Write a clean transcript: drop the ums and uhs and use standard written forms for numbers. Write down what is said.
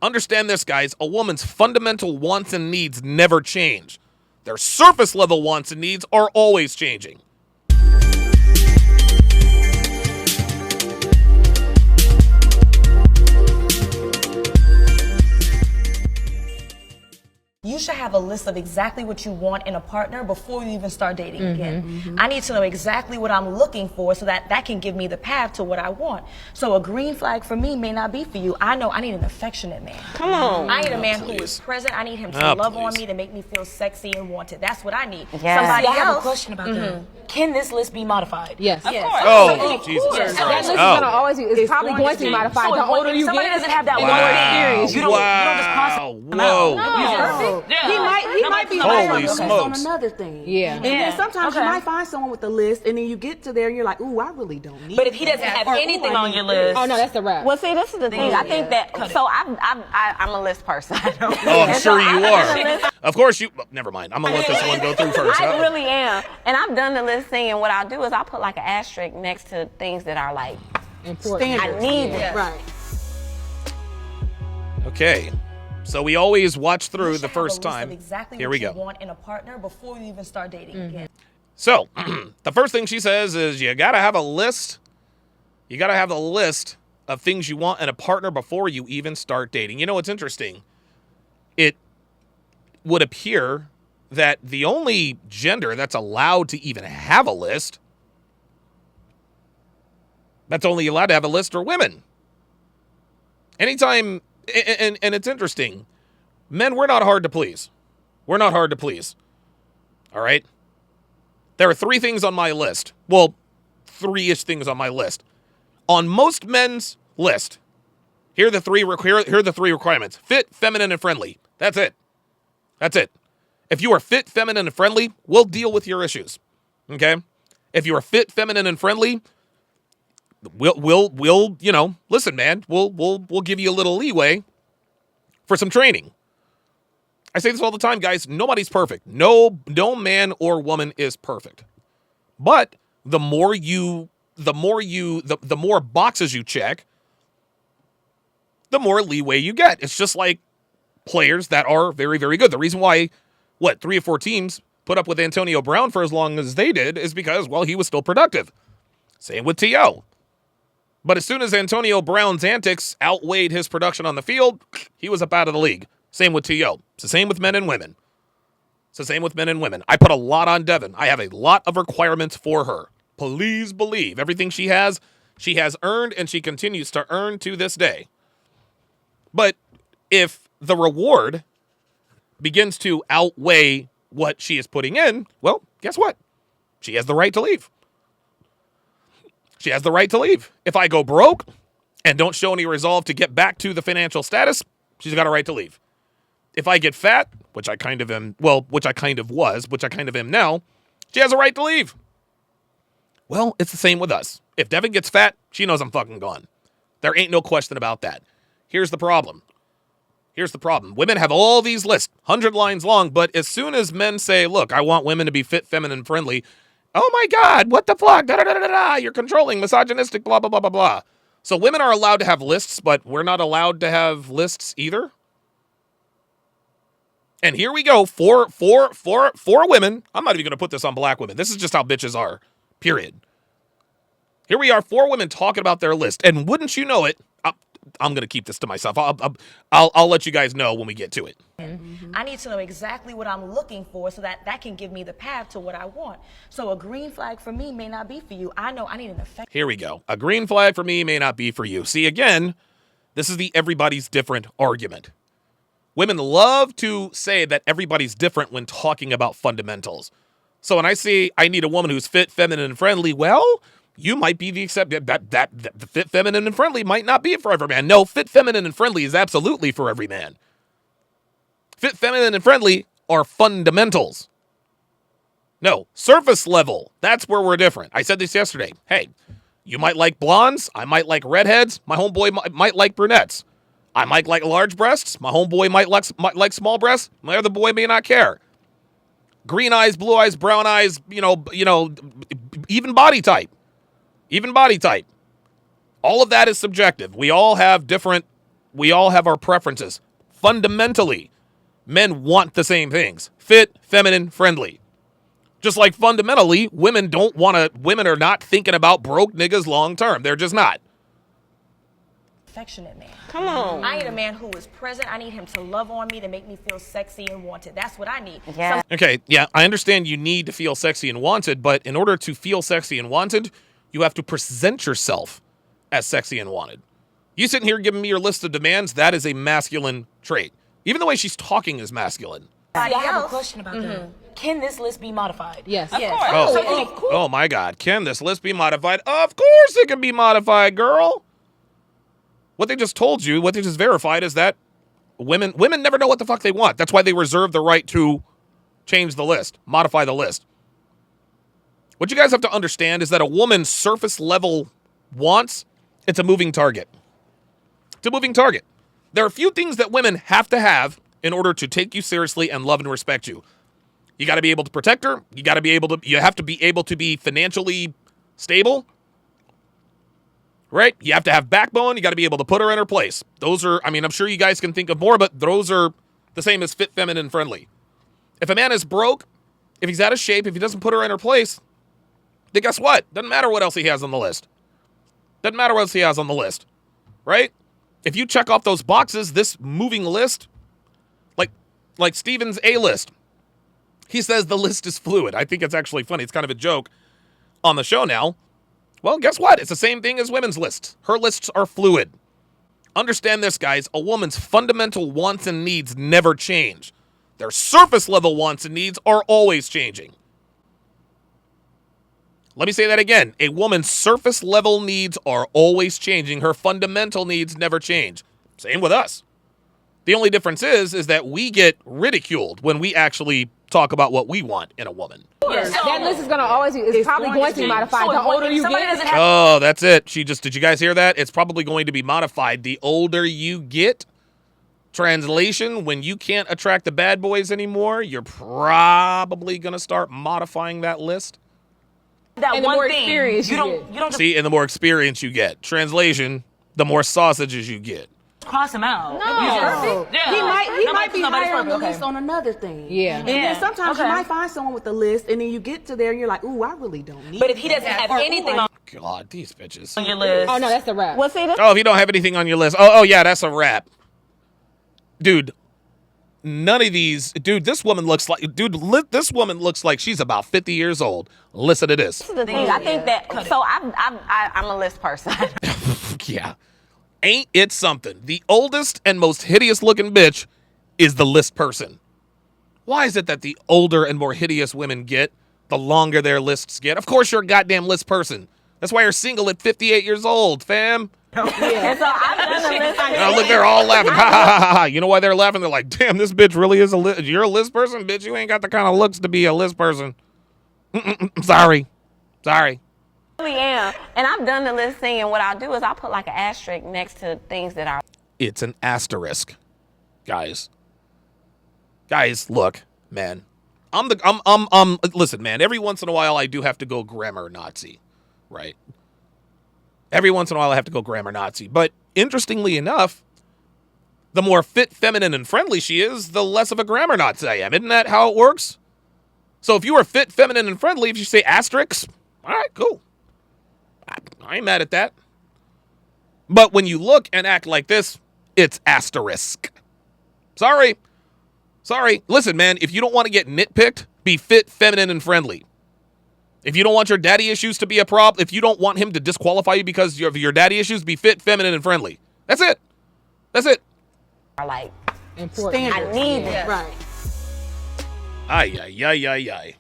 Understand this, guys. A woman's fundamental wants and needs never change. Their surface level wants and needs are always changing. You should have a list of exactly what you want in a partner before you even start dating again. I need to know exactly what I'm looking for so that can give me the path to what I want. So a green flag for me may not be for you. I know I need an affectionate man. Come on. I need a man who is present. I need him to love on me, to make me feel sexy and wanted. That's what I need. Somebody I have a else. question about that. Can this list be modified? Yes. Of course. Oh, Jesus Christ. That list is gonna always be. It's probably going to be modified. The older you somebody get, doesn't have that the one more experience. You don't just constantly Whoa. No. He might be Holy focused smokes. on another thing. Yeah. And then sometimes you might find someone with a list, and then you get to there and you're like, ooh, I really don't need But if he doesn't have anything on your list. Oh no, that's the wrap. Well, see, this is the thing. I think that. So I'm a list person. Oh, I'm sure you are. Of course you. Never mind. I'm gonna let this one go through first. I really am, and I've done the listing. And what I'll do is I'll put like an asterisk next to things that are like Important. I need this. Right. Okay. So we always watch through You the should have a first list of time. exactly Here what we you go. want in a partner before you even start dating again. So the first thing she says is you gotta have a list. You gotta have a list of things you want in a partner before you even start dating. You know what's interesting? It would appear that the only gender that's allowed to even have a list, that's only allowed to have a list, are women. Anytime, and it's interesting, men, we're not hard to please. We're not hard to please. All right? There are 3 things on my list. Well, 3-ish things on my list. On most men's list, here are the 3 requirements. Fit, feminine, and friendly. That's it. That's it. If you are fit, feminine, and friendly, we'll deal with your issues. Okay? If you are fit, feminine, and friendly, we'll you know, listen, man, we'll give you a little leeway for some training. I say this all the time, guys. Nobody's perfect. No man or woman is perfect. But the more boxes you check, the more leeway you get. It's just like players that are very, very good. The reason why, 3 or 4 teams put up with Antonio Brown for as long as they did is because, well, he was still productive. Same with T.O. But as soon as Antonio Brown's antics outweighed his production on the field, he was up out of the league. Same with T.O. It's the same with men and women. I put a lot on Devin. I have a lot of requirements for her. Please believe everything she has earned, and she continues to earn to this day. But if the reward begins to outweigh what she is putting in, well, guess what? She has the right to leave. She has the right to leave. If I go broke and don't show any resolve to get back to the financial status, she's got a right to leave. If I get fat, which I kind of am now, she has a right to leave. Well, it's the same with us. If Devin gets fat, she knows I'm fucking gone. There ain't no question about that. Here's the problem. Women have all these lists, 100 lines long, but as soon as men say, look, I want women to be fit, feminine, friendly, oh my God, what the fuck? You're controlling, misogynistic, blah, blah, blah, blah, blah. So women are allowed to have lists, but we're not allowed to have lists either. And here we go, four women. I'm not even going to put this on black women. This is just how bitches are, period. Here we are, 4 women talking about their list. And wouldn't you know it, I'm going to keep this to myself. I'll let you guys know when we get to it. I need to know exactly what I'm looking for so that can give me the path to what I want. So a green flag for me may not be for you. I know I need an effect. Here we go. A green flag for me may not be for you. See, again, this is the everybody's different argument. Women love to say that everybody's different when talking about fundamentals. So when I say I need a woman who's fit, feminine, and friendly, well, you might be the exception. That the fit, feminine, and friendly might not be for every man. No, fit, feminine, and friendly is absolutely for every man. Fit, feminine, and friendly are fundamentals. No, surface level, that's where we're different. I said this yesterday. Hey, you might like blondes. I might like redheads. My homeboy might like brunettes. I might like large breasts. My homeboy might like small breasts. My other boy may not care. Green eyes, blue eyes, brown eyes, even body type. Even body type. All of that is subjective. We all have different We all have our preferences. Fundamentally, men want the same things. Fit, feminine, friendly. Just like fundamentally, women are not thinking about broke niggas long term. They're just not. Affectionate man. Come on. I need a man who is present. I need him to love on me, to make me feel sexy and wanted. That's what I need. Yeah. Okay, yeah, I understand you need to feel sexy and wanted, but in order to feel sexy and wanted, you have to present yourself as sexy and wanted. You sitting here giving me your list of demands, that is a masculine trait. Even the way she's talking is masculine. I have a question about that. Can this list be modified? Yes. Of Yes. course. Oh my God, can this list be modified? Of course it can be modified, girl. What they just told you, what they just verified is that women never know what the fuck they want. That's why they reserve the right to change the list, modify the list. What you guys have to understand is that a woman's surface level wants, it's a moving target. It's a moving target. There are a few things that women have to have in order to take you seriously and love and respect you. You got to be able to protect her. You have to be able to be financially stable. Right? You have to have backbone. You got to be able to put her in her place. Those are, I mean, I'm sure you guys can think of more, but those are the same as fit, feminine, friendly. If a man is broke, if he's out of shape, if he doesn't put her in her place, then guess what? Doesn't matter what else he has on the list. Doesn't matter what else he has on the list. Right? If you check off those boxes, this moving list, like Steven's A list, he says the list is fluid. I think it's actually funny. It's kind of a joke on the show now. Well, guess what? It's the same thing as women's lists. Her lists are fluid. Understand this, guys. A woman's fundamental wants and needs never change. Their surface level wants and needs are always changing. Let me say that again. A woman's surface level needs are always changing. Her fundamental needs never change. Same with us. The only difference is that we get ridiculed when we actually talk about what we want in a woman. That list is probably going to be modified the older you get. Oh, that's it. Did you guys hear that? It's probably going to be modified the older you get. Translation, when you can't attract the bad boys anymore, you're probably going to start modifying that list. That And the one more thing. experience you You don't just See, and the more experience you get. Translation, the more sausages you get. cross him out. No. Yeah. He might be Nobody's higher on the perfect. list on another thing. Yeah. And then sometimes you Okay. might find someone with the list, and then you get to there and you're like, ooh, I really don't need But if he doesn't that. have Or, ooh, anything I- God, these bitches. on your list. Oh no, that's the wrap. Well, see, this Oh, if you don't have anything on your list. Oh yeah, that's a wrap. Dude, none of these. Dude, this woman looks like she's about 50 years old. Listen to this. is the thing. I think that. So I'm a list person. Yeah. Ain't it something? The oldest and most hideous looking bitch is the list person. Why is it that the older and more hideous women get, the longer their lists get? Of course you're a goddamn list person. That's why you're single at 58 years old, fam. And so I've done the list. Oh, look, they're all laughing. Ha, ha, ha, ha. You know why they're laughing? They're like, damn, this bitch really is a list. You're a list person, bitch. You ain't got the kind of looks to be a list person. Sorry. I really am. And I've done the list thing, and what I'll do is I'll put like an asterisk next to things that are. It's an asterisk, guys. Guys, look, man. Listen, man. Every once in a while, I do have to go grammar Nazi, right? Every once in a while, I have to go grammar Nazi. But interestingly enough, the more fit, feminine, and friendly she is, the less of a grammar Nazi I am. Isn't that how it works? So if you are fit, feminine, and friendly, if you say asterisks, all right, cool. I ain't mad at that. But when you look and act like this, it's asterisk. Sorry. Listen, man, if you don't want to get nitpicked, be fit, feminine, and friendly. If you don't want your daddy issues to be a problem, if you don't want him to disqualify you because of your daddy issues, be fit, feminine, and friendly. That's it. Are like Important. Standards. I need this. Right. Ay.